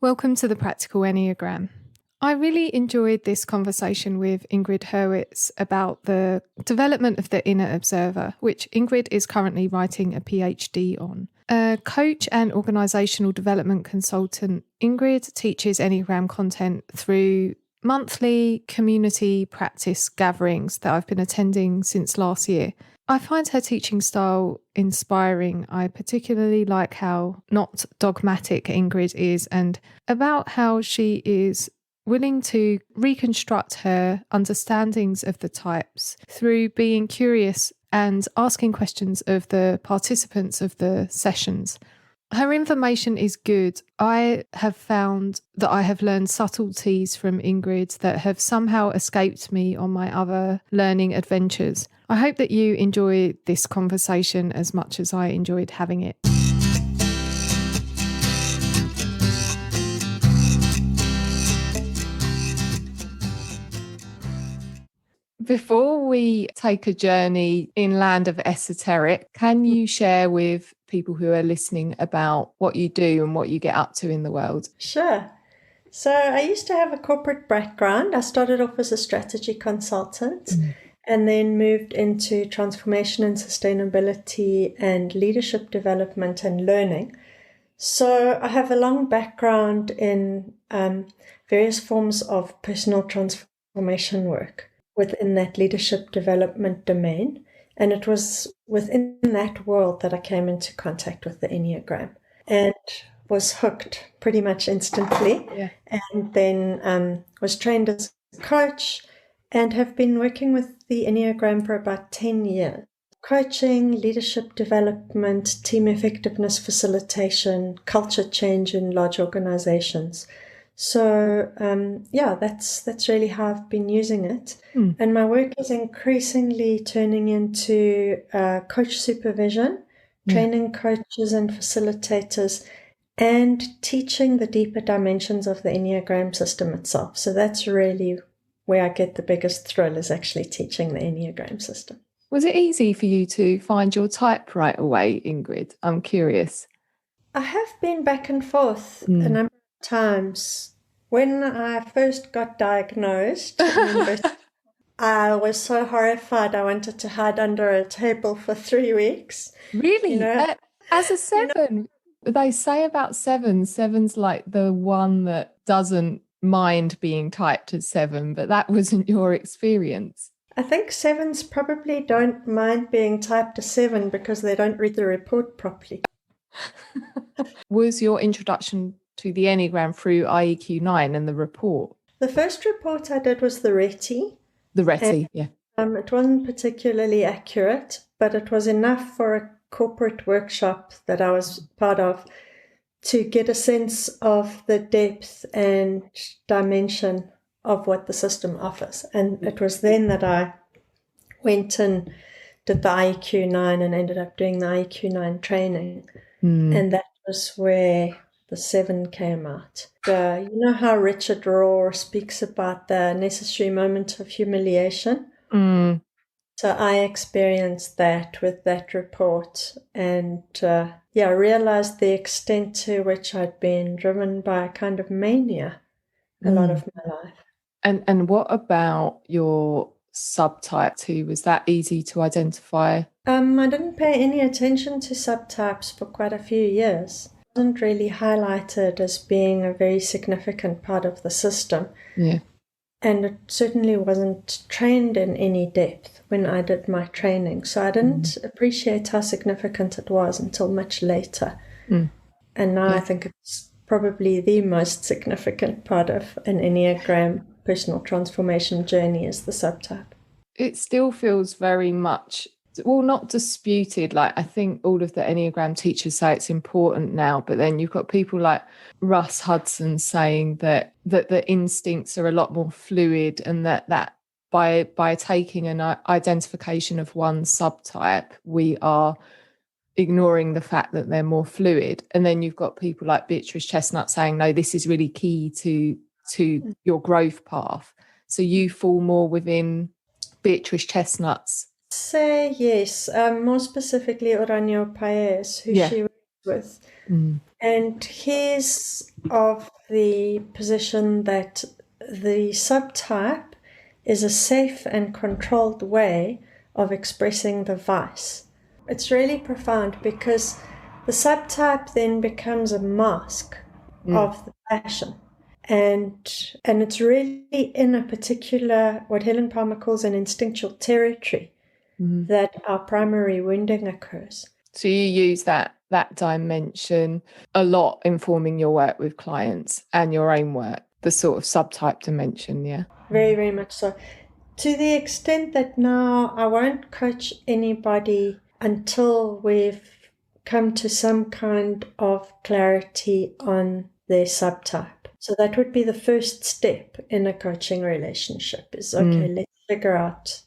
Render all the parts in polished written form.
Welcome to the Practical Enneagram. I really enjoyed this conversation with Ingrid Hurwitz about the development of the inner observer, which Ingrid is currently writing a Ph.D. on. A coach and organisational development consultant, Ingrid teaches Enneagram content through monthly community practice gatherings that I've been attending since last year. I find her teaching style inspiring. I particularly like how not dogmatic Ingrid is and about how she is willing to reconstruct her understandings of the types through being curious and asking questions of the participants of the sessions. Her information is good. I have found that I have learned subtleties from Ingrid that have somehow escaped me on my other learning adventures. I hope that you enjoy this conversation as much as I enjoyed having it. Before we take a journey in land of esoteric, can you share with people who are listening about what you do and what you get up to in the world? Sure. So I used to have a corporate background. I started off as a strategy consultant and then moved into transformation and sustainability and leadership development and learning. So I have a long background in various forms of personal transformation work within that leadership development domain. And it was within that world that I came into contact with the Enneagram and was hooked pretty much instantly. Yeah. And then was trained as a coach and have been working with the Enneagram for about 10 years. Coaching, leadership development, team effectiveness facilitation, culture change in large organizations. So, that's really how I've been using it. And my work is increasingly turning into coach supervision, training coaches and facilitators, and teaching the deeper dimensions of the Enneagram system itself. So that's really where I get the biggest thrill, is actually teaching the Enneagram system. Was it easy for you to find your type right away, Ingrid? I'm curious. I have been back and forth a number of times. When I first got diagnosed, I was so horrified I wanted to hide under a table for 3 weeks. Really? As a seven? They say about seven's like the one that doesn't mind being typed as seven, but that wasn't your experience. I think sevens probably don't mind being typed as 7 because they don't read the report properly. Was your introduction to the Enneagram through IEQ9 and the report? The first report I did was the RETI. The RETI, yeah. It wasn't particularly accurate, but it was enough for a corporate workshop that I was part of to get a sense of the depth and dimension of what the system offers. And it was then that I went and did the IEQ9 and ended up doing the IEQ9 training. And that was where the 7 came out. You know how Richard Rohr speaks about the necessary moment of humiliation? So I experienced that with that report and realized the extent to which I'd been driven by a kind of mania a lot of my life. And what about your subtype 2? Was that easy to identify? I didn't pay any attention to subtypes for quite a few years. It wasn't really highlighted as being a very significant part of the system. Yeah. And it certainly wasn't trained in any depth when I did my training. So I didn't appreciate how significant it was until much later. And now I think it's probably the most significant part of an Enneagram personal transformation journey is the subtype. It still feels very much, well, not disputed. Like, I think all of the Enneagram teachers say it's important now, but then you've got people like Russ Hudson saying that the instincts are a lot more fluid, and that by taking an identification of one subtype, we are ignoring the fact that they're more fluid. And then you've got people like Beatrice Chestnut saying, no, this is really key to your growth path. So you fall more within Beatrice Chestnut's. Say yes, more specifically Oranio Paez, who she with. And he's of the position that the subtype is a safe and controlled way of expressing the vice. It's really profound because the subtype then becomes a mask of the passion. And it's really in a particular, what Helen Palmer calls an instinctual territory, that our primary wounding occurs. So you use that dimension a lot in forming your work with clients and your own work, the sort of subtype dimension, yeah? Very, very much so. To the extent that now I won't coach anybody until we've come to some kind of clarity on their subtype. So that would be the first step in a coaching relationship is, okay, let's figure out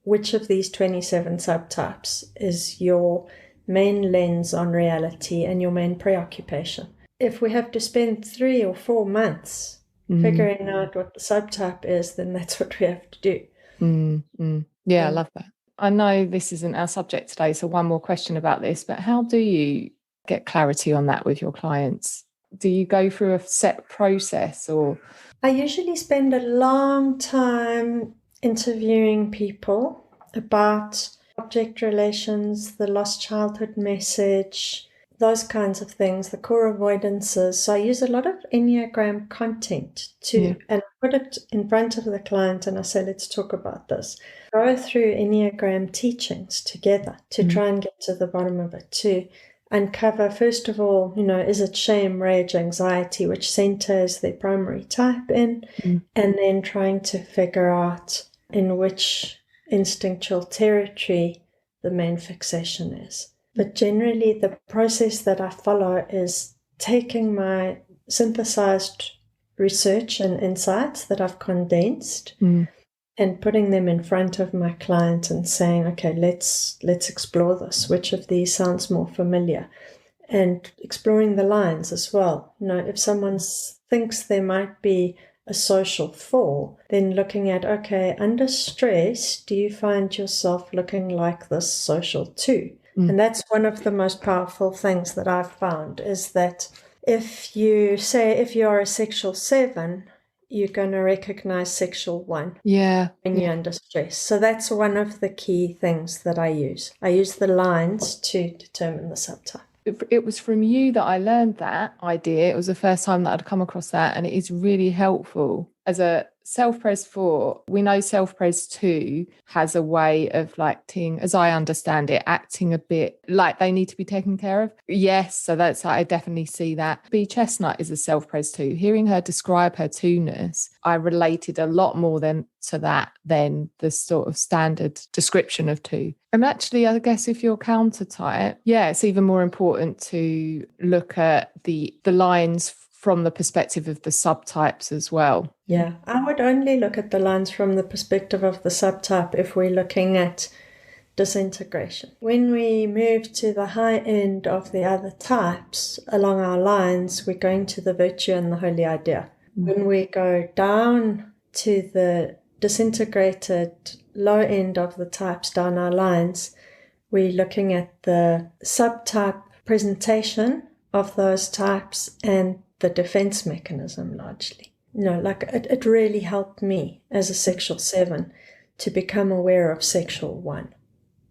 which of these 27 subtypes is your main lens on reality and your main preoccupation. If we have to spend 3 or 4 months figuring out what the subtype is, then that's what we have to do. Yeah, I love that. I know this isn't our subject today, so one more question about this, but how do you get clarity on that with your clients? Do you go through a set process or? I usually spend a long time interviewing people about object relations, the lost childhood message, those kinds of things, the core avoidances. So I use a lot of Enneagram content and I put it in front of the client and I say, let's talk about this. Go through Enneagram teachings together to try and get to the bottom of it, to uncover, first of all, is it shame, rage, anxiety, which center is their primary type in, and then trying to figure out in which instinctual territory the main fixation is. But generally, the process that I follow is taking my synthesized research and insights that I've condensed and putting them in front of my client and saying, okay, let's explore this. Which of these sounds more familiar? And exploring the lines as well. If someone thinks there might be a social 4, then looking at, okay, under stress, do you find yourself looking like this social 2? And that's one of the most powerful things that I've found is that if you are a sexual 7, you're going to recognize sexual 1 when you're under stress. So that's one of the key things that I use. I use the lines to determine the subtype. It was from you that I learned that idea. It was the first time that I'd come across that, and it is really helpful. As a self-pres 4, we know self-pres 2 has a way of as I understand it, acting a bit like they need to be taken care of. Yes, so I definitely see that. B Chestnut is a self-pres 2. Hearing her describe her 2-ness, I related a lot more to that than the sort of standard description of 2. And actually, I guess if you're counter type, it's even more important to look at the lines from the perspective of the subtypes as well. Yeah, I would only look at the lines from the perspective of the subtype if we're looking at disintegration. When we move to the high end of the other types along our lines, we're going to the virtue and the holy idea. When we go down to the disintegrated low end of the types down our lines, we're looking at the subtype presentation of those types and the defense mechanism largely. It really helped me as a sexual 7 to become aware of sexual 1.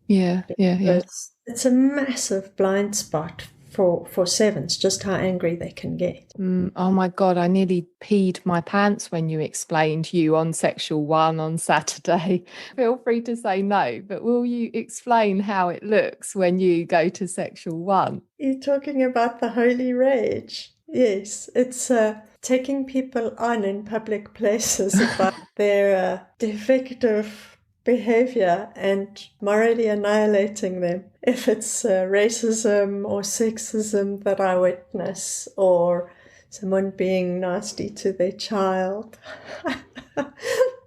Yeah. It's a massive blind spot for 7s, just how angry they can get. Oh my God, I nearly peed my pants when you explained you on sexual 1 on Saturday. Feel free to say no, but will you explain how it looks when you go to sexual 1? You're talking about the holy rage. Yes, it's taking people on in public places about their defective behavior and morally annihilating them. If it's racism or sexism that I witness, or someone being nasty to their child.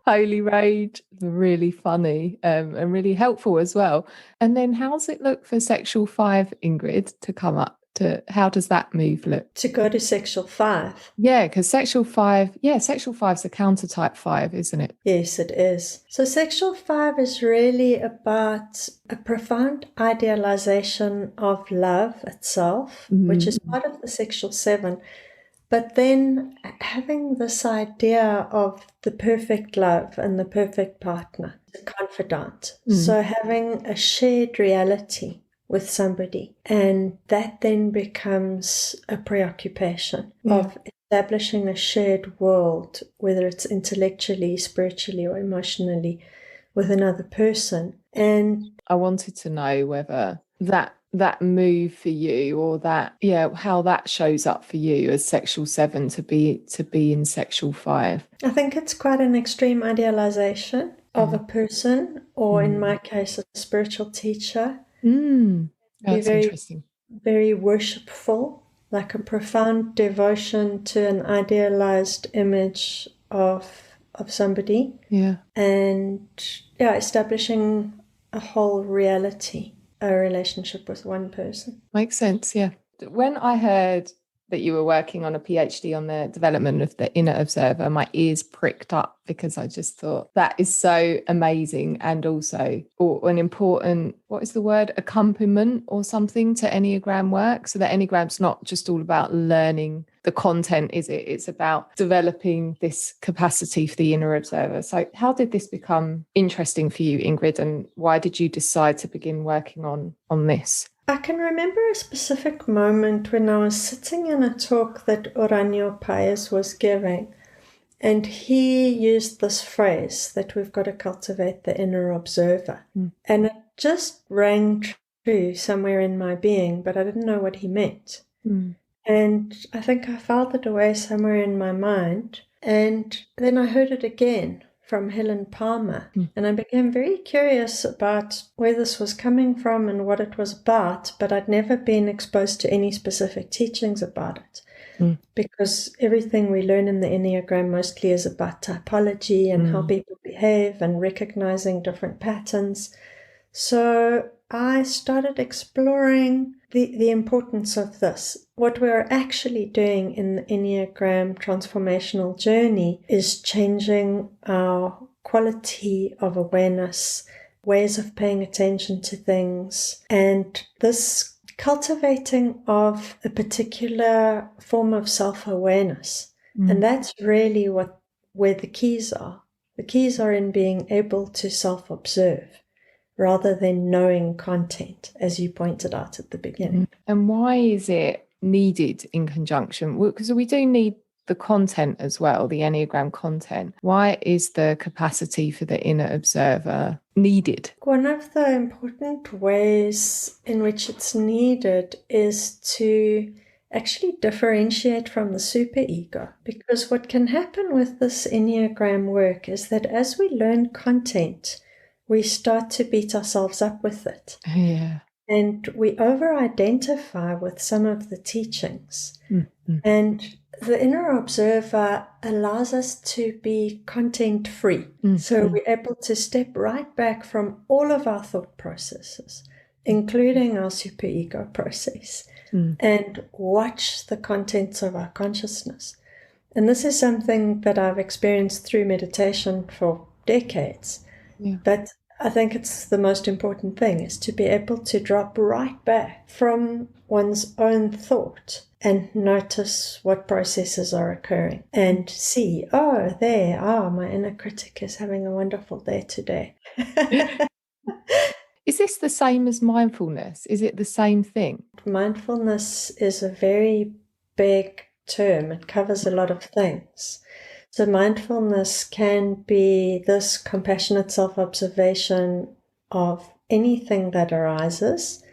Holy rage, really funny and really helpful as well. And then how's it look for sexual 5, Ingrid, to come up? How does that move look? To go to sexual 5. Yeah, because sexual 5 is a counter type 5, isn't it? Yes, it is. So sexual 5 is really about a profound idealization of love itself, which is part of the sexual 7. But then having this idea of the perfect love and the perfect partner, the confidant. So having a shared reality with somebody, and that then becomes a preoccupation of establishing a shared world, whether it's intellectually, spiritually, or emotionally, with another person. And I wanted to know whether that move for you, or how that shows up for you as sexual 7 to be in sexual 5. I think it's quite an extreme idealization of a person, or in my case, a spiritual teacher. That's interesting. Very worshipful, like a profound devotion to an idealized image of somebody. Yeah. And establishing a whole reality, a relationship with one person. Makes sense, yeah. When I heard that you were working on a PhD on the development of the inner observer, my ears pricked up, because I just thought that is so amazing, and also an important, what is the word, accompaniment or something to Enneagram work. So the Enneagram's not just all about learning the content, is it? It's about developing this capacity for the inner observer. So how did this become interesting for you, Ingrid, and why did you decide to begin working on this? I can remember a specific moment when I was sitting in a talk that Oranio Paes was giving, and he used this phrase that we've got to cultivate the inner observer. And it just rang true somewhere in my being, but I didn't know what he meant. And I think I filed it away somewhere in my mind. And then I heard it again from Helen Palmer. And I became very curious about where this was coming from and what it was about, but I'd never been exposed to any specific teachings about it. Because everything we learn in the Enneagram mostly is about typology and how people behave and recognizing different patterns. So I started exploring the importance of this. What we're actually doing in the Enneagram transformational journey is changing our quality of awareness, ways of paying attention to things, and this cultivating of a particular form of self-awareness. And that's really where the keys are. The keys are in being able to self-observe, rather than knowing content, as you pointed out at the beginning. And why is it needed in conjunction? Because we do need the content as well, the Enneagram content. Why is the capacity for the inner observer needed? One of the important ways in which it's needed is to actually differentiate from the superego. Because what can happen with this Enneagram work is that as we learn content, we start to beat ourselves up with it. Yeah. And we over-identify with some of the teachings. And the inner observer allows us to be content-free. So we're able to step right back from all of our thought processes, including our superego process, and watch the contents of our consciousness. And this is something that I've experienced through meditation for decades. But I think it's the most important thing, is to be able to drop right back from one's own thought and notice what processes are occurring and see, my inner critic is having a wonderful day today. Is this the same as mindfulness? Is it the same thing? Mindfulness is a very big term. It covers a lot of things. So mindfulness can be this compassionate self-observation of anything that arises.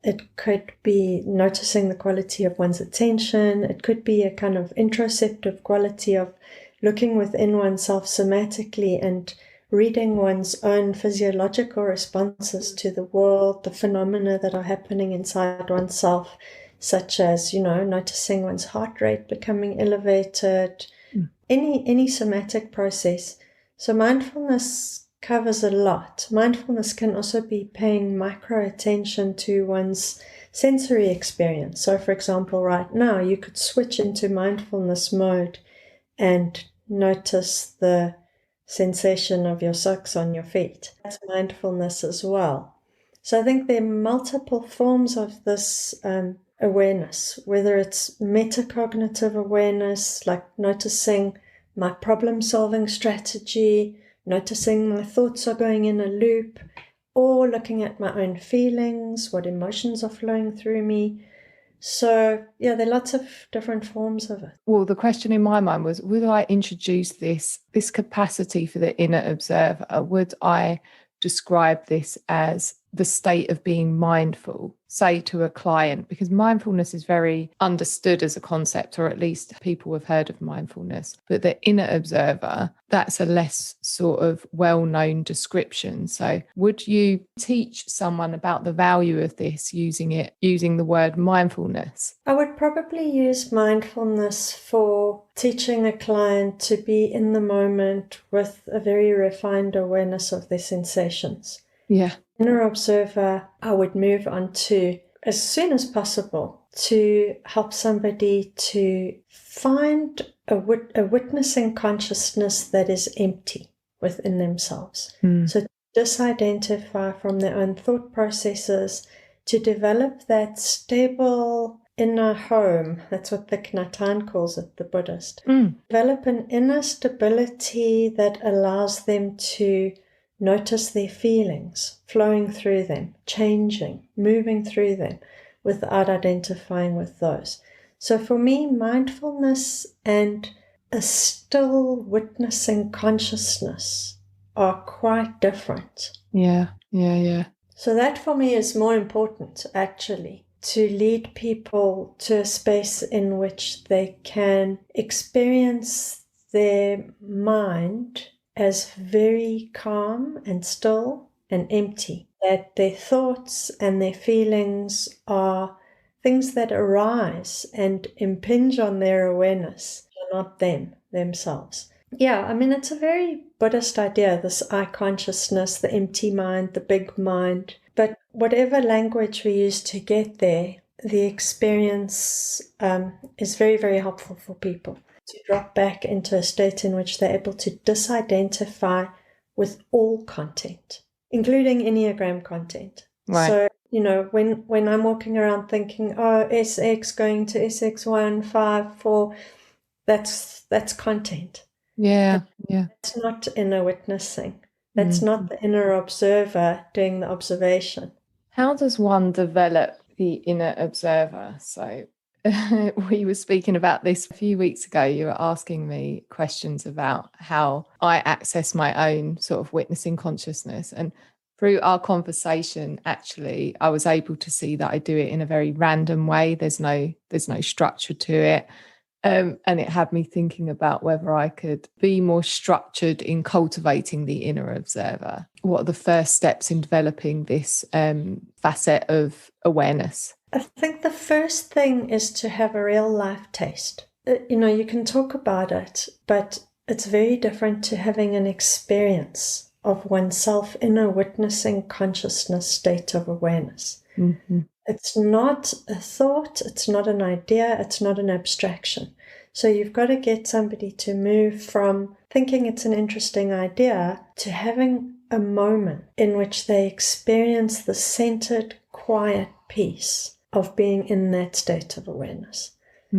It could be noticing the quality of one's attention. It could be a kind of introspective quality of looking within oneself somatically and reading one's own physiological responses to the world, the phenomena that are happening inside oneself, such as, noticing one's heart rate becoming elevated, any somatic process. So mindfulness covers a lot. Mindfulness can also be paying micro attention to one's sensory experience. So, for example, right now, you could switch into mindfulness mode and notice the sensation of your socks on your feet. That's mindfulness as well. So I think there are multiple forms of this awareness, whether it's metacognitive awareness, like noticing my problem-solving strategy, noticing my thoughts are going in a loop, or looking at my own feelings, what emotions are flowing through me. So, yeah, there are lots of different forms of it. Well, the question in my mind was, would I introduce this capacity for the inner observer? Would I describe this as the state of being mindful, say to a client, because mindfulness is very understood as a concept, or at least people have heard of mindfulness, but the inner observer, that's a less sort of well-known description. So would you teach someone about the value of this using the word mindfulness? I would probably use mindfulness for teaching a client to be in the moment with a very refined awareness of their sensations. Yeah. Inner observer, I would move on to, as soon as possible, to help somebody to find a witnessing consciousness that is empty within themselves. So to disidentify from their own thought processes, to develop that stable inner home. That's what Thich Nhat Hanh calls it, the Buddhist. Develop an inner stability that allows them to notice their feelings flowing through them, changing, moving through them without identifying with those. So for me, mindfulness and a still witnessing consciousness are quite different. Yeah. So that for me is more important, actually, to lead people to a space in which they can experience their mind as very calm and still and empty, that their thoughts and their feelings are things that arise and impinge on their awareness, not themselves. Yeah, I mean, it's a very Buddhist idea, this I consciousness, the empty mind, the big mind. But whatever language we use to get there, the experience is very, very helpful for people to drop back into a state in which they're able to disidentify with all content, including Enneagram content. Right. So, when I'm walking around thinking, oh, SX going to SX1, 5, 4, that's content. Yeah. That's not inner witnessing. That's not the inner observer doing the observation. How does one develop the inner observer? So we were speaking about this a few weeks ago. You were asking me questions about how I access my own sort of witnessing consciousness. And through our conversation, actually, I was able to see that I do it in a very random way. There's no structure to it. And it had me thinking about whether I could be more structured in cultivating the inner observer. What are the first steps in developing this facet of awareness? I think the first thing is to have a real life taste. You can talk about it, but it's very different to having an experience of oneself in a witnessing consciousness state of awareness. Mm-hmm. It's not a thought, it's not an idea, it's not an abstraction. So you've got to get somebody to move from thinking it's an interesting idea to having a moment in which they experience the centered, quiet peace of being in that state of awareness.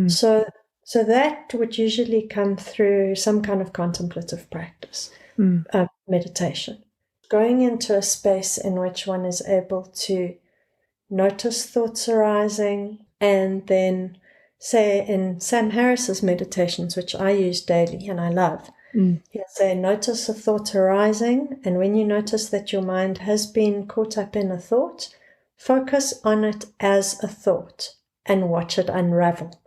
So that would usually come through some kind of contemplative practice, meditation. Going into a space in which one is able to notice thoughts arising, and then, say, in Sam Harris's meditations, which I use daily and I love, he'll say, notice a thought arising, and when you notice that your mind has been caught up in a thought, focus on it as a thought and watch it unravel.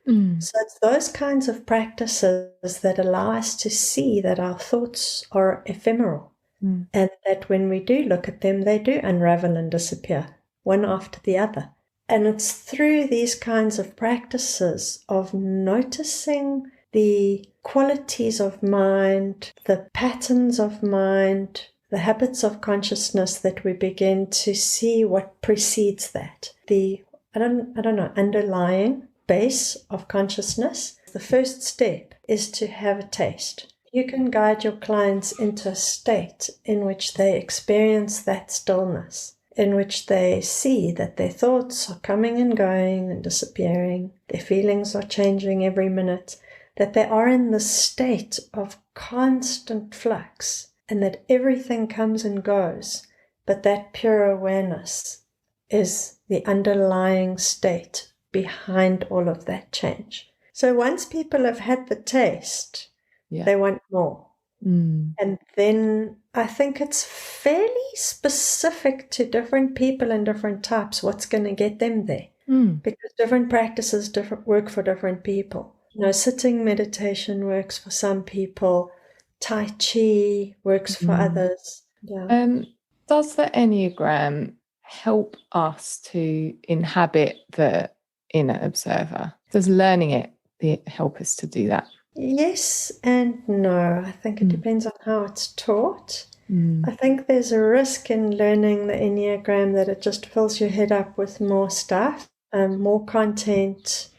So it's those kinds of practices that allow us to see that our thoughts are ephemeral, and that when we do look at them, they do unravel and disappear, one after the other. And it's through these kinds of practices of noticing the qualities of mind, the patterns of mind, the habits of consciousness that we begin to see what precedes that. The, I don't know, underlying base of consciousness. The first step is to have a taste. You can guide your clients into a state in which they experience that stillness, in which they see that their thoughts are coming and going and disappearing, their feelings are changing every minute, that they are in the state of constant flux, and that everything comes and goes, but that pure awareness is the underlying state behind all of that change. So once people have had the taste, they want more. And then I think it's fairly specific to different people and different types what's going to get them there. Because different practices work for different people. Sitting meditation works for some people. Tai Chi works for others. Yeah. Does the Enneagram help us to inhabit the inner observer? Does learning it help us to do that? Yes and no. I think it depends on how it's taught. I think there's a risk in learning the Enneagram that it just fills your head up with more stuff, more content,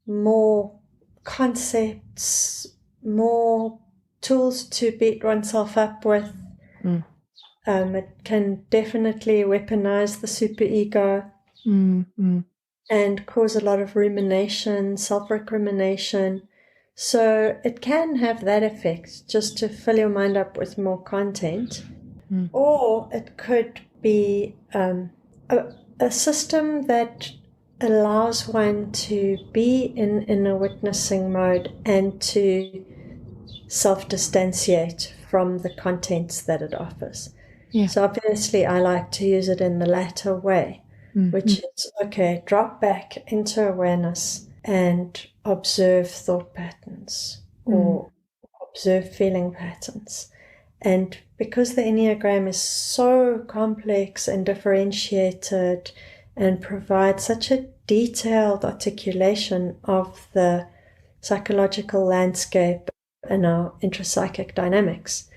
more concepts, more tools to beat oneself up with. It can definitely weaponize the superego and cause a lot of rumination, self-recrimination. So it can have that effect, just to fill your mind up with more content. Or it could be a system that allows one to be in a witnessing mode and to self-distantiate from the contents that it offers. So obviously I like to use it in the latter way, which is, okay, drop back into awareness and observe thought patterns or observe feeling patterns. And because the Enneagram is so complex and differentiated and provides such a detailed articulation of the psychological landscape and our intrapsychic dynamics,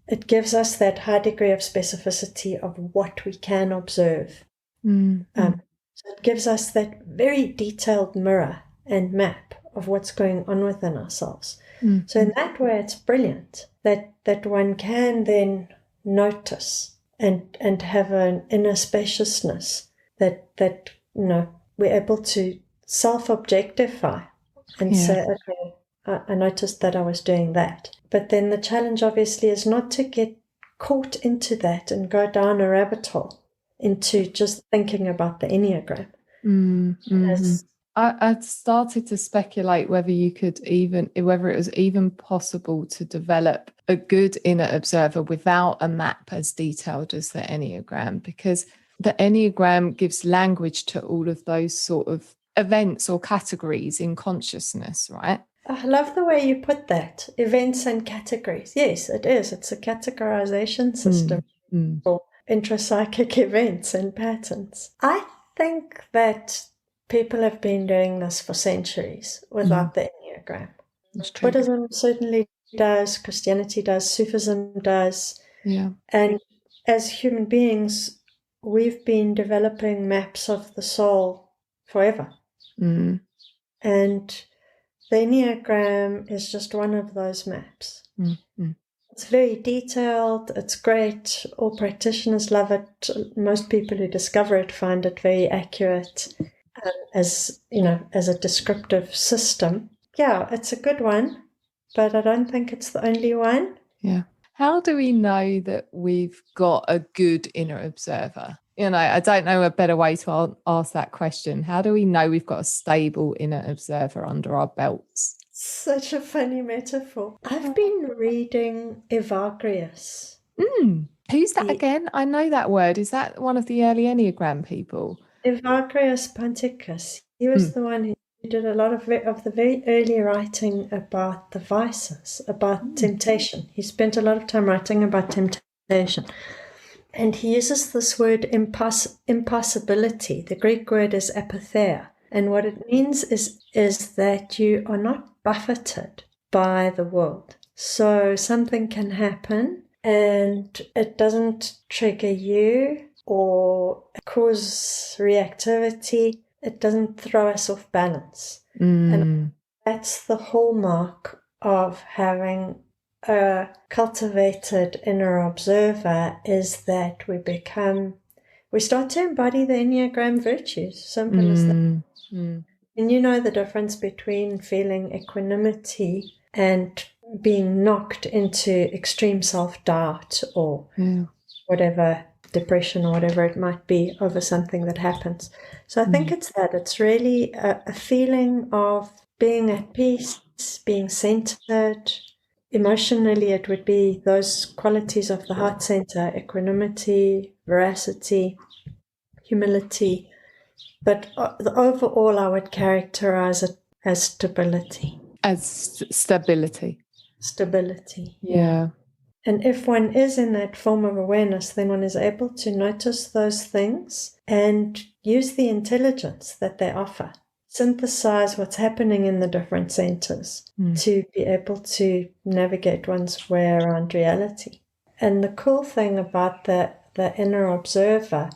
it gives us that high degree of specificity of what we can observe. So it gives us that very detailed mirror and map of what's going on within ourselves. So in that way, it's brilliant that one can then notice and have an inner spaciousness that we're able to self-objectify and say, okay, I noticed that I was doing that. But then the challenge obviously is not to get caught into that and go down a rabbit hole into just thinking about the Enneagram. I started to speculate whether it was even possible to develop a good inner observer without a map as detailed as the Enneagram, because the Enneagram gives language to all of those sort of events or categories in consciousness, right? I love the way you put that, events and categories. Yes, it is. It's a categorization system for intrapsychic events and patterns. I think that people have been doing this for centuries without the Enneagram. Buddhism certainly does, Christianity does, Sufism does. And as human beings, we've been developing maps of the soul forever. And the Enneagram is just one of those maps. It's very detailed. It's great. All practitioners love it. Most people who discover it find it very accurate as a descriptive system. Yeah, it's a good one, but I don't think it's the only one. Yeah. How do we know that we've got a good inner observer? I don't know a better way to ask that question. How do we know we've got a stable inner observer under our belts? Such a funny metaphor. I've been reading Evagrius. Who's that again? I know that word. Is that one of the early Enneagram people? Evagrius Ponticus. He was the one who did a lot of the very early writing about the vices, about temptation. He spent a lot of time writing about temptation. And he uses this word impossibility. The Greek word is apatheia. And what it means is that you are not buffeted by the world. So something can happen and it doesn't trigger you or cause reactivity. It doesn't throw us off balance. And that's the hallmark of having a cultivated inner observer, is that we start to embody the Enneagram virtues. Simple as that. And you know the difference between feeling equanimity and being knocked into extreme self-doubt or whatever, depression or whatever it might be, over something that happens. So I think it's really a feeling of being at peace, being centered. Emotionally, it would be those qualities of the heart center: equanimity, veracity, humility. But overall, I would characterize it as stability. As stability. Stability. Yeah. And if one is in that form of awareness, then one is able to notice those things and use the intelligence that they offer. Synthesize what's happening in the different centers to be able to navigate one's way around reality. And the cool thing about the inner observer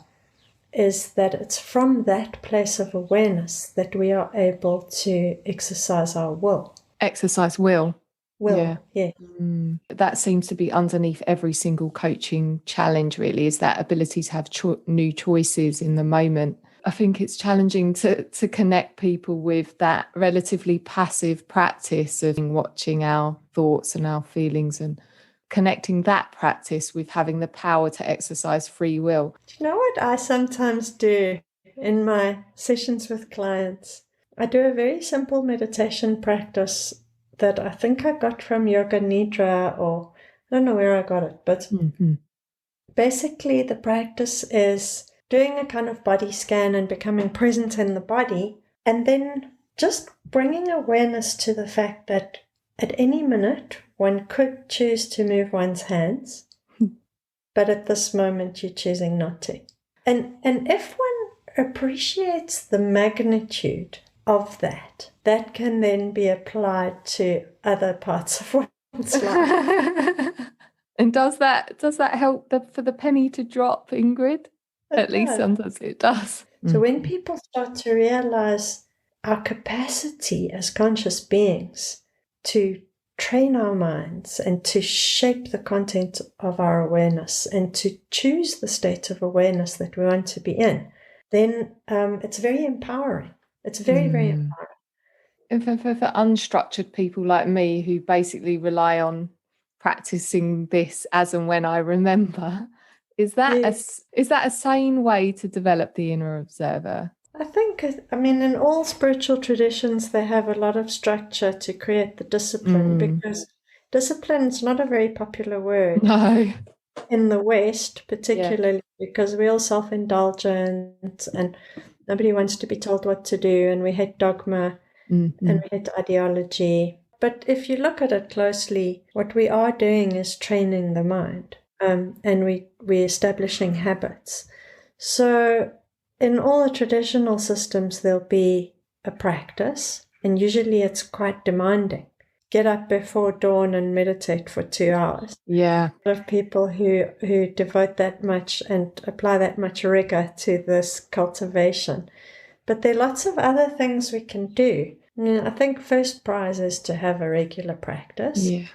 is that it's from that place of awareness that we are able to exercise our will. Exercise will. Yeah. That seems to be underneath every single coaching challenge, really, is that ability to have new choices in the moment. I think it's challenging to connect people with that relatively passive practice of watching our thoughts and our feelings, and connecting that practice with having the power to exercise free will. Do you know what I sometimes do in my sessions with clients? I do a very simple meditation practice that I think I got from Yoga Nidra, or I don't know where I got it, but basically the practice is doing a kind of body scan and becoming present in the body, and then just bringing awareness to the fact that at any minute one could choose to move one's hands, but at this moment you're choosing not to. And if one appreciates the magnitude of that can then be applied to other parts of one's life. And does that help for the penny to drop, Ingrid? At least sometimes it does. So when people start to realize our capacity as conscious beings to train our minds and to shape the content of our awareness and to choose the state of awareness that we want to be in, then it's very empowering. It's very, very empowering. And for unstructured people like me, who basically rely on practicing this as and when I remember, is that a sane way to develop the inner observer? I think, in all spiritual traditions, they have a lot of structure to create the discipline, because discipline is not a very popular word. No. In the West, particularly, because we're all self-indulgent and nobody wants to be told what to do, and we hate dogma and we hate ideology. But if you look at it closely, what we are doing is training the mind, and we're establishing habits. So in all the traditional systems, there'll be a practice, and usually it's quite demanding. Get up before dawn and meditate for 2 hours. Yeah. A lot of people who devote that much and apply that much rigor to this cultivation. But there are lots of other things we can do. I think first prize is to have a regular practice. Yeah.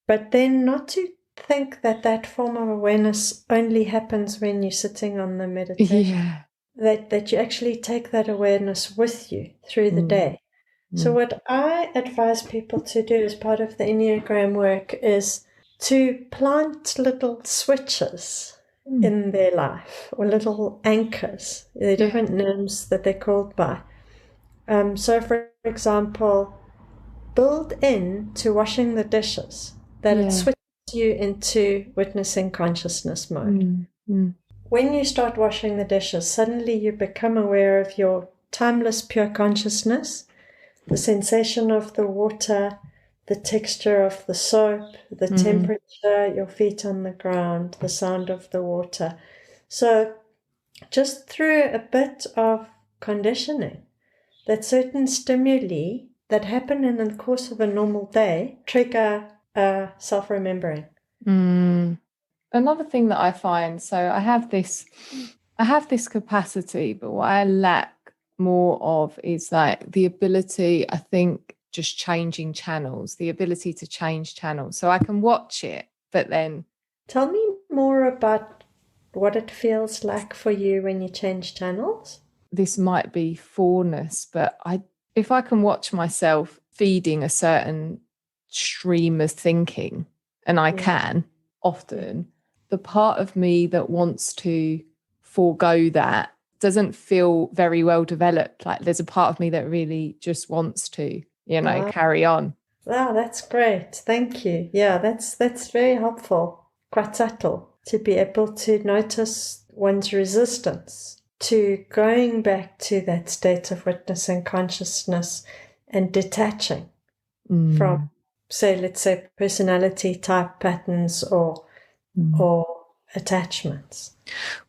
But then not to think that form of awareness only happens when you're sitting on the meditation. Yeah. That you actually take that awareness with you through the day. So what I advise people to do as part of the Enneagram work is to plant little switches in their life, or little anchors. There are different names that they're called by. So for example, build in to washing the dishes, that it switches you into witnessing consciousness mode. When you start washing the dishes, suddenly you become aware of your timeless pure consciousness, the sensation of the water, the texture of the soap, the temperature, your feet on the ground, the sound of the water. So just through a bit of conditioning, that certain stimuli that happen in the course of a normal day trigger self-remembering. another thing that I find, so I have this capacity, but what I lack more of is like the ability, I think, just changing channels, the ability to change channels. So I can watch it, but then... Tell me more about what it feels like for you when you change channels. This might be forness, but if I can watch myself feeding a certain stream of thinking, and I can often, the part of me that wants to forego that doesn't feel very well developed. Like there's a part of me that really just wants to, carry on. Wow, that's great. Thank you. Yeah, that's very helpful. Quite subtle to be able to notice one's resistance to going back to that state of witnessing consciousness and detaching from, let's say personality type patterns or attachments.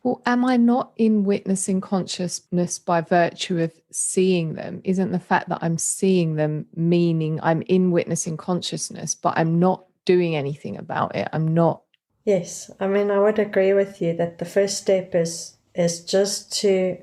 Well, am I not in witnessing consciousness by virtue of seeing them? Isn't the fact that I'm seeing them meaning I'm in witnessing consciousness, but I'm not doing anything about it? I'm not. Yes, I mean, I would agree with you that the first step is just to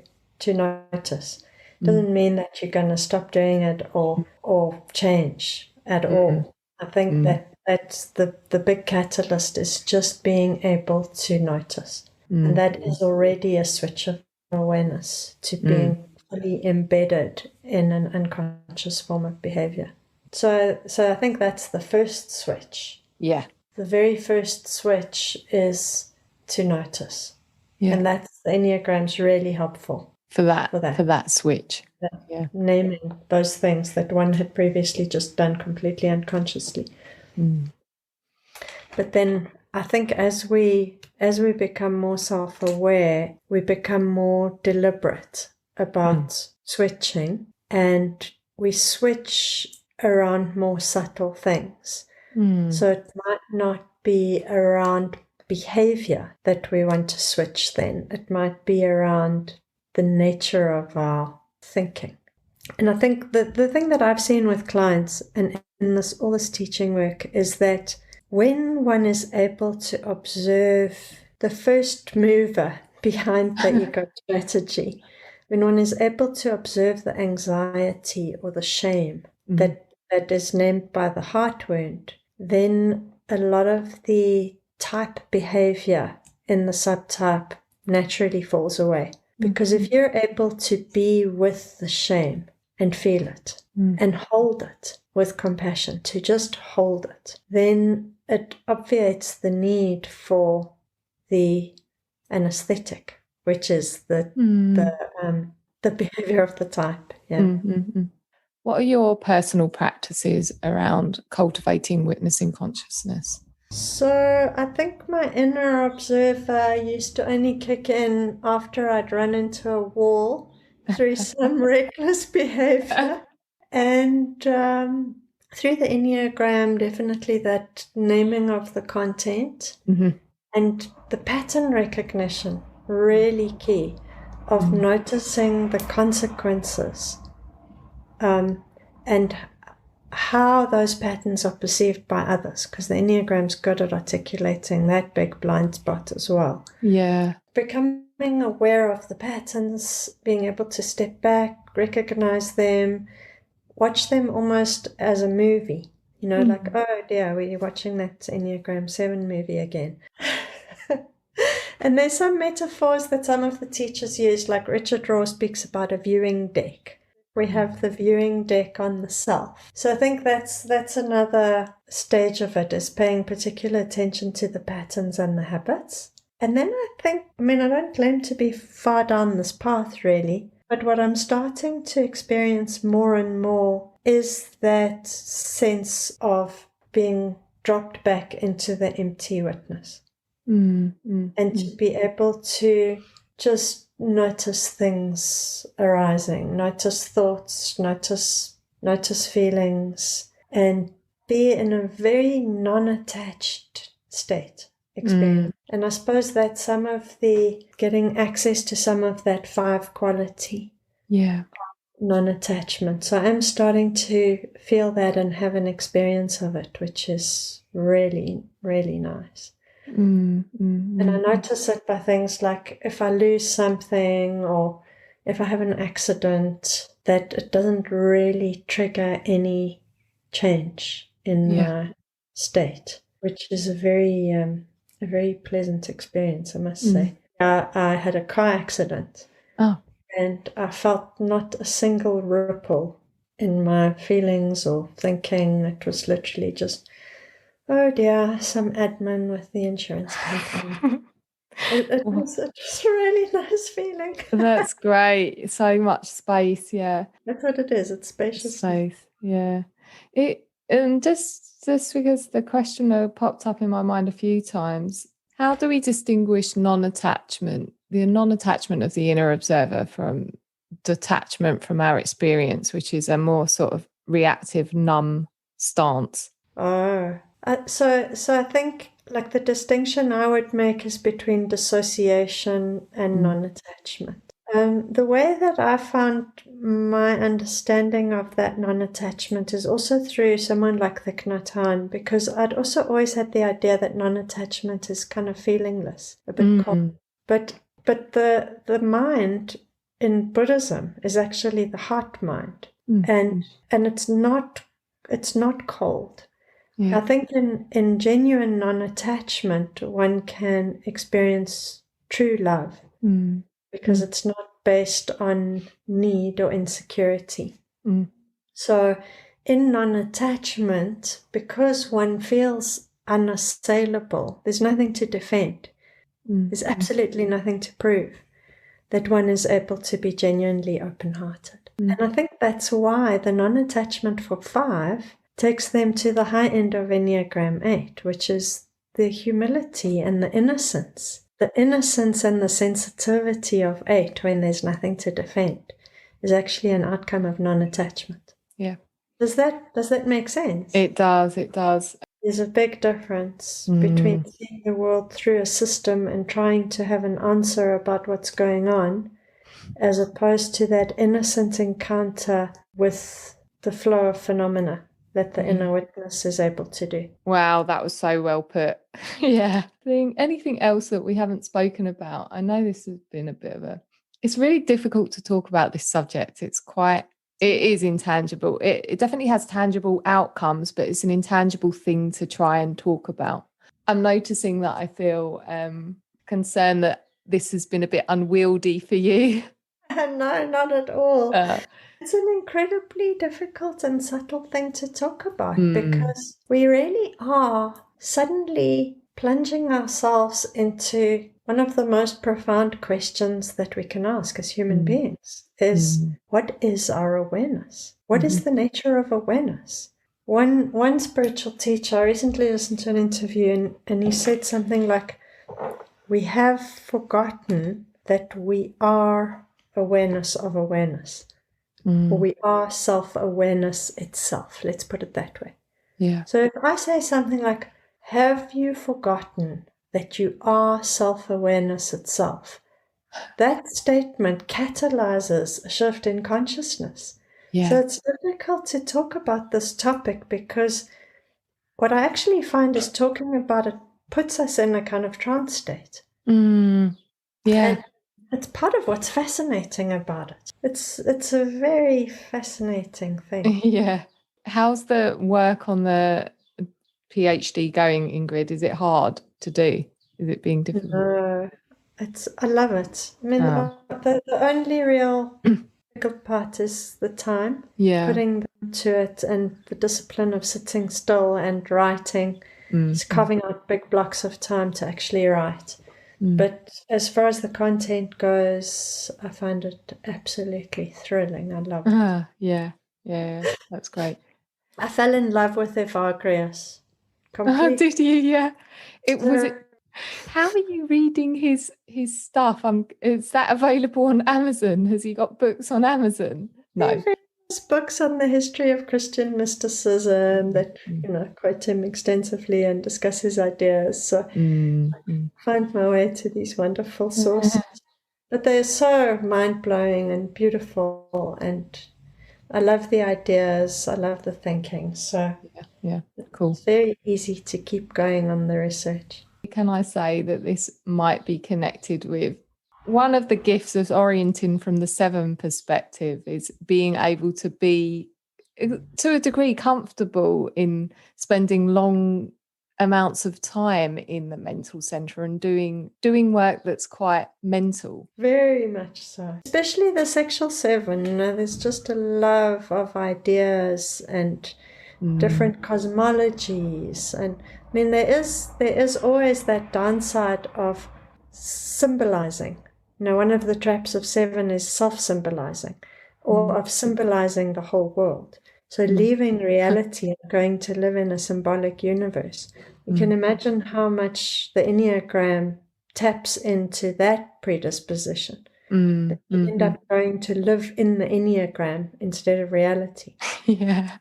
notice. Doesn't mean that you're going to stop doing it or change at all. I think that's the big catalyst is just being able to notice. And that is already a switch of awareness to being fully embedded in an unconscious form of behavior. So I think that's the first switch. Yeah. The very first switch is to notice. Yeah. And that's the Enneagram's really helpful. For that switch. Yeah. Naming those things that one had previously just done completely unconsciously. But then I think as we become more self-aware, we become more deliberate about switching, and we switch around more subtle things. So it might not be around behavior that we want to switch then. It might be around the nature of our thinking. And I think the thing that I've seen with clients and in all this teaching work is that when one is able to observe the first mover behind the ego strategy, when one is able to observe the anxiety or the shame that is named by the heart wound, then a lot of the type behavior in the subtype naturally falls away. Because if you're able to be with the shame and feel it and hold it with compassion, to just hold it, then it obviates the need for the anesthetic, which is the behavior of the type. Yeah. What are your personal practices around cultivating witnessing consciousness? So I think my inner observer used to only kick in after I'd run into a wall through some reckless behavior. And through the Enneagram, definitely that naming of the content and the pattern recognition, really key, of noticing the consequences and how those patterns are perceived by others, because the Enneagram's good at articulating that big blind spot as well. Yeah. Becoming aware of the patterns, being able to step back, recognize them, watch them almost as a movie, like, oh dear, we're watching that Enneagram 7 movie again. And there's some metaphors that some of the teachers use, like Richard Rohr speaks about a viewing deck. We have the viewing deck on the self. So I think that's another stage of it, is paying particular attention to the patterns and the habits. And then I don't claim to be far down this path really, but what I'm starting to experience more and more is that sense of being dropped back into the empty witness. And to be able to just notice things arising, notice thoughts, notice feelings, and be in a very non-attached state experience. And I suppose that's some of the getting access to some of that 5 quality. Yeah. Non-attachment. So I'm starting to feel that and have an experience of it, which is really, really nice. And I notice it by things like if I lose something or if I have an accident, that it doesn't really trigger any change in my state, which is a very pleasant experience, I must say. I had a car accident. Oh. And I felt not a single ripple in my feelings or thinking. It was literally just, oh dear, some admin with the insurance company. It was a really nice feeling. That's great. So much space, yeah. That's what it is. It's spacious. Space, yeah. Just because the question popped up in my mind a few times, how do we distinguish non-attachment, the non-attachment of the inner observer from detachment from our experience, which is a more sort of reactive, numb stance? So I think like the distinction I would make is between dissociation and non-attachment. The way that I found my understanding of that non-attachment is also through someone like the Thich Nhat Hanh, because I'd also always had the idea that non-attachment is kind of feelingless, a bit cold. But the mind in Buddhism is actually the heart mind, and it's not cold. Yeah. I think in genuine non-attachment, one can experience true love because it's not based on need or insecurity. So in non-attachment, because one feels unassailable, there's nothing to defend. There's absolutely nothing to prove, that one is able to be genuinely open-hearted. And I think that's why the non-attachment for 5 takes them to the high end of Enneagram 8, which is the humility and the innocence. The innocence and the sensitivity of 8, when there's nothing to defend, is actually an outcome of non-attachment. Yeah. Does that make sense? It does. There's a big difference between seeing the world through a system and trying to have an answer about what's going on, as opposed to that innocent encounter with the flow of phenomena that the inner witness is able to do. Wow, that was so well put. Yeah. Anything else that we haven't spoken about? I know this has been a bit of it's really difficult to talk about this subject. It is intangible. It definitely has tangible outcomes, but it's an intangible thing to try and talk about. I'm noticing that I feel concerned that this has been a bit unwieldy for you. No, not at all. It's an incredibly difficult and subtle thing to talk about because we really are suddenly plunging ourselves into one of the most profound questions that we can ask as human beings is, what is our awareness? What is the nature of awareness? One spiritual teacher, I recently listened to an interview and he said something like, we have forgotten that we are awareness of awareness. Or we are self-awareness itself. Let's put it that way. Yeah. So if I say something like, have you forgotten that you are self-awareness itself? That statement catalyzes a shift in consciousness. Yeah. So it's difficult to talk about this topic because what I actually find is talking about it puts us in a kind of trance state. Yeah. And it's part of what's fascinating about it. It's a very fascinating thing. Yeah. How's the work on the Ph.D. going, Ingrid? Is it hard to do? Is it being difficult? No, I love it. I mean, the only real difficult part is the time. Yeah. Putting to it and the discipline of sitting still and writing. Just carving out big blocks of time to actually write. But as far as the content goes, I find it absolutely thrilling. I love it. Yeah, that's great. I fell in love with Evagrius. Oh, did you? Yeah. How are you reading his stuff? Is that available on Amazon? Has he got books on Amazon? No. There's books on the history of Christian mysticism that quote him extensively and discuss his ideas. So I find my way to these wonderful sources. But they're so mind-blowing and beautiful, and I love the ideas, I love the thinking. So yeah, cool. It's very easy to keep going on the research. can I say that this might be connected with one of the gifts of orienting from the 7 perspective is being able to be, to a degree, comfortable in spending long amounts of time in the mental center and doing work that's quite mental. Very much so. Especially the sexual 7, there's just a love of ideas and different cosmologies. And I mean, there is always that downside of symbolizing. One of the traps of 7 is self-symbolizing, or of symbolizing the whole world. So leaving reality and going to live in a symbolic universe. You can imagine how much the Enneagram taps into that predisposition. That you end up going to live in the Enneagram instead of reality. Yeah.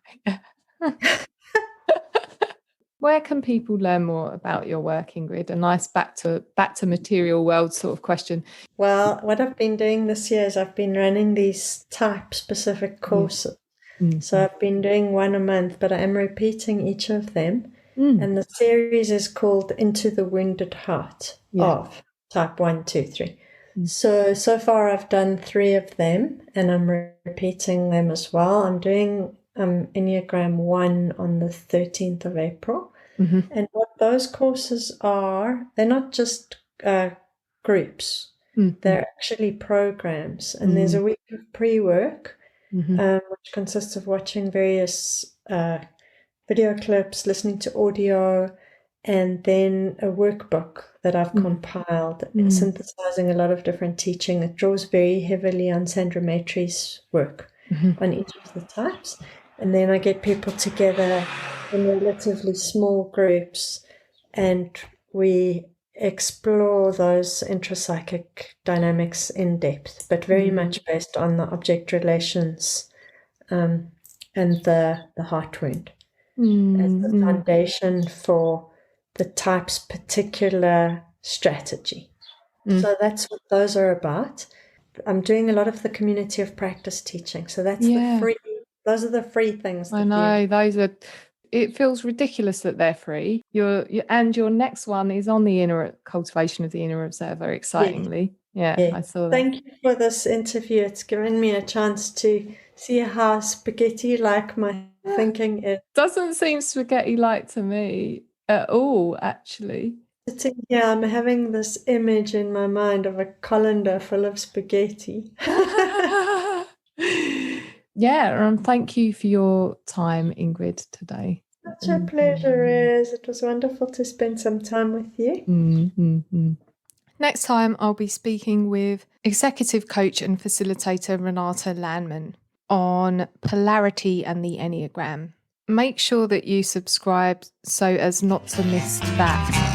Where can people learn more about your work, Ingrid? A nice back to material world sort of question. Well, what I've been doing this year is I've been running these type-specific courses. So I've been doing one a month, but I am repeating each of them. And the series is called Into the Wounded Heart of type 1, 2, 3. So far I've done 3 of them, and I'm repeating them as well. I'm doing Enneagram 1 on the 13th of April. And what those courses are, they're not just groups. They're actually programs. And there's a week of pre-work, which consists of watching various video clips, listening to audio, and then a workbook that I've compiled, synthesizing a lot of different teaching. It draws very heavily on Sandra Maitre's work on each of the types. And then I get people together in relatively small groups, and we explore those intrapsychic dynamics in depth, but very much based on the object relations and the heart wound as the foundation for the type's particular strategy. So that's what those are about. I'm doing a lot of the community of practice teaching. So that's the free, those are the free things. I know, those are, it feels ridiculous that they're free. Your next one is on the cultivation of the inner observer, excitingly. Yeah, I saw that. Thank you for this interview. It's given me a chance to see how spaghetti-like my thinking is. Doesn't seem spaghetti-like to me at all, actually. Sitting here, I'm having this image in my mind of a colander full of spaghetti. Yeah, and thank you for your time, Ingrid, today. Such a pleasure, Iz. It was wonderful to spend some time with you. Next time, I'll be speaking with executive coach and facilitator Renata Landman on polarity and the Enneagram. Make sure that you subscribe so as not to miss that.